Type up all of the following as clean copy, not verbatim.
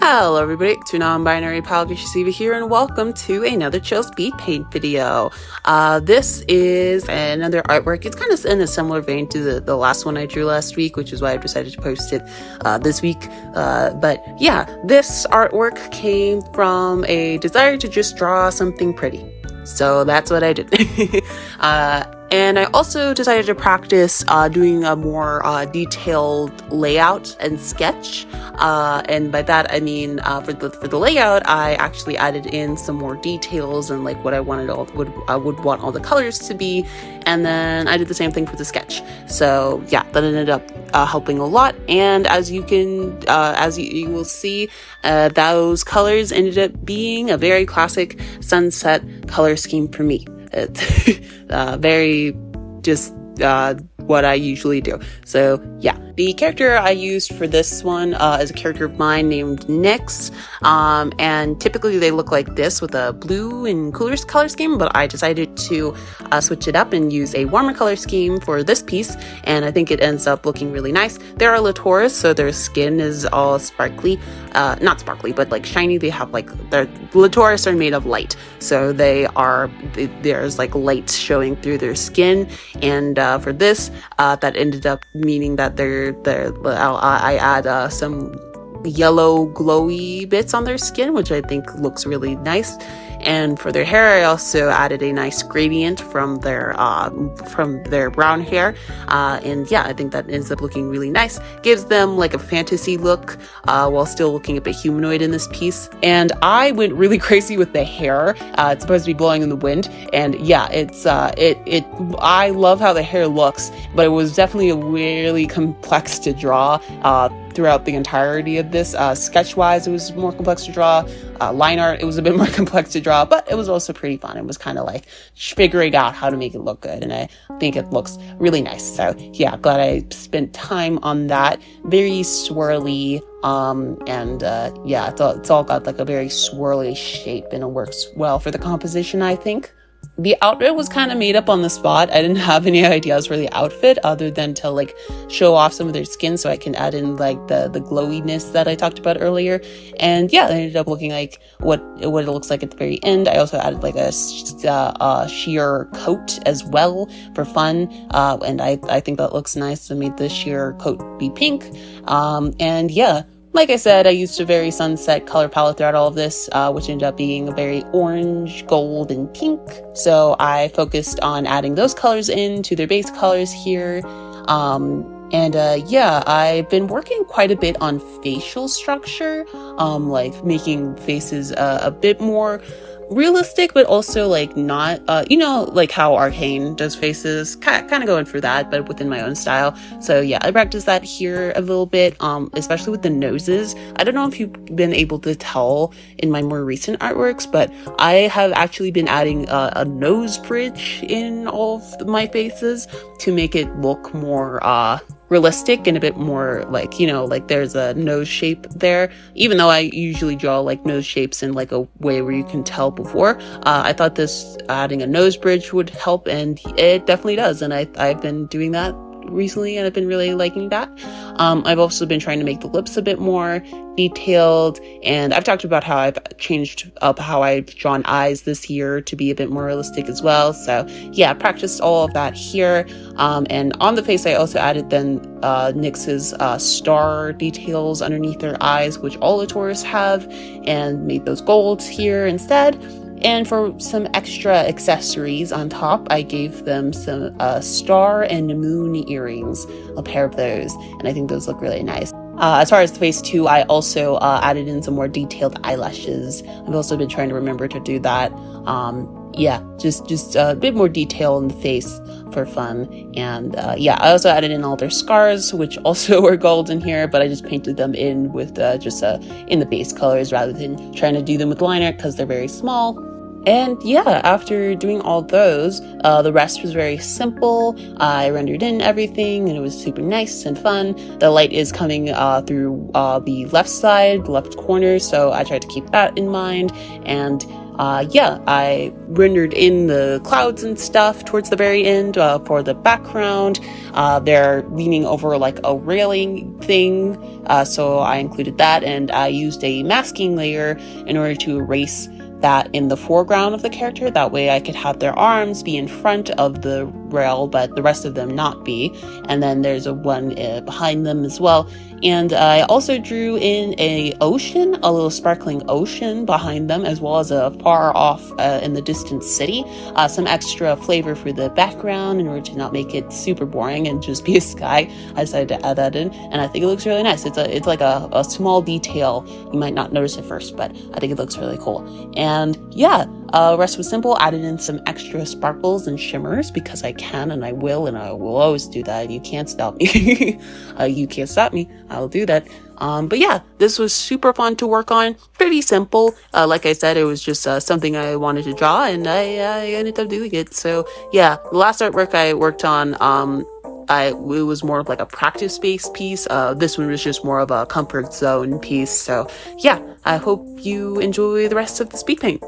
Hello everybody, it's your non-binary pal E.V.A here, and welcome to another chill speed paint video. This is another artwork. It's kind of in a similar vein to the last one I drew last week, which is why I decided to post it this week. But yeah, this artwork came from a desire to just draw something pretty. So that's what I did. And I also decided to practice doing a more detailed layout and sketch. And by that I mean for the layout, I actually added in some more details and like what I wanted I would want all the colors to be. And then I did the same thing for the sketch. So yeah, that ended up helping a lot. And as you will see, those colors ended up being a very classic sunset color scheme for me. It's very just what I usually do. So yeah, the character I used for this one is a character of mine named Nyx, and typically they look like this with a blue and cooler color scheme, but I decided to switch it up and use a warmer color scheme for this piece, and I think it ends up looking really nice. They're a Latourus, so their skin is all sparkly, not sparkly, but like shiny. They have like, their Latourus are made of light, so there's like light showing through their skin, and for this, that ended up meaning that I add some yellow glowy bits on their skin, which I think looks really nice. And for their hair, I also added a nice gradient from their brown hair, and yeah, I think that ends up looking really nice. Gives them like a fantasy look while still looking a bit humanoid in this piece. And I went really crazy with the hair. It's supposed to be blowing in the wind, and yeah, I love how the hair looks, but it was definitely really complex to draw throughout the entirety of this. Sketch-wise, it was more complex to draw. Line art, it was a bit more complex to draw, but it was also pretty fun. It was kind of like figuring out how to make it look good, and I think it looks really nice. So yeah, glad I spent time on that. Very swirly, and yeah, it's all got like a very swirly shape, and it works well for the composition, I think. The outfit was kind of made up on the spot. I didn't have any ideas for the outfit other than to like show off some of their skin so I can add in like the glowiness that I talked about earlier. And yeah, it ended up looking like what it looks like at the very end. I also added like a sheer coat as well for fun, and I think that looks nice. I made the sheer coat be pink, and yeah, like I said, I used a very sunset color palette throughout all of this, which ended up being a very orange, gold, and pink. So I focused on adding those colors into their base colors here. Yeah, I've been working quite a bit on facial structure, like making faces a bit more realistic, but also like not, like how Arcane does faces, kind of going for that, but within my own style. So yeah, I practiced that here a little bit, especially with the noses. I don't know if you've been able to tell in my more recent artworks, but I have actually been adding a nose bridge in all of my faces to make it look more realistic and a bit more like, like there's a nose shape there, even though I usually draw like nose shapes in like a way where you can tell before. I thought this adding a nose bridge would help, and it definitely does, and I've been doing that recently, and I've been really liking that. I've also been trying to make the lips a bit more detailed, and I've talked about how I've changed up how I've drawn eyes this year to be a bit more realistic as well. So yeah, I practiced all of that here, and on the face I also added then Nyx's star details underneath their eyes, which all the Latourus have, and made those golds here instead. And for some extra accessories on top, I gave them some star and moon earrings, a pair of those, and I think those look really nice. As far as the face too, I also added in some more detailed eyelashes. I've also been trying to remember to do that. Yeah, just a bit more detail in the face for fun. And yeah, I also added in all their scars, which also were golden here, but I just painted them in with in the base colors rather than trying to do them with line art because they're very small. And yeah, after doing all those, the rest was very simple. I rendered in everything, and it was super nice and fun. The light is coming through the left side, the left corner, so I tried to keep that in mind. And yeah, I rendered in the clouds and stuff towards the very end for the background. They're leaning over like a railing thing, so I included that, and I used a masking layer in order to erase that in the foreground of the character. That way I could have their arms be in front of the rail, but the rest of them not be. And then there's a one behind them as well. And I also drew in a ocean, a little sparkling ocean behind them, as well as a far off in the distant city. Some extra flavor for the background in order to not make it super boring and just be a sky. I decided to add that in, and I think it looks really nice. It's like a small detail you might not notice at first, but I think it looks really cool. And yeah, rest was simple. Added in some extra sparkles and shimmers because I can and I will always do that. You can't stop me. You can't stop me. I'll do that. But yeah, this was super fun to work on. Pretty simple. Like I said, it was just something I wanted to draw, and I ended up doing it. So yeah, the last artwork I worked on, it was more of like a practice-based piece. This one was just more of a comfort zone piece. So yeah, I hope you enjoy the rest of the speed paint.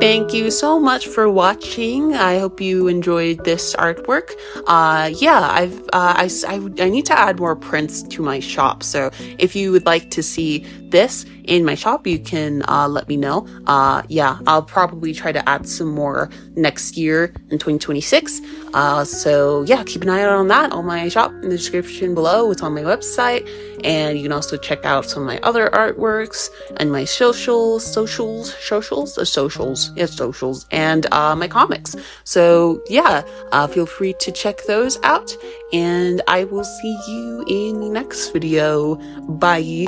Thank you so much for watching. I hope you enjoyed this artwork. Yeah, I need to add more prints to my shop. So if you would like to see this in my shop, you can let me know. Yeah, I'll probably try to add some more next year in 2026. So yeah, keep an eye out on that on my shop in the description below. It's on my website, and you can also check out some of my other artworks and my socials, and my comics. So yeah, feel free to check those out, and I will see you in the next video. Bye.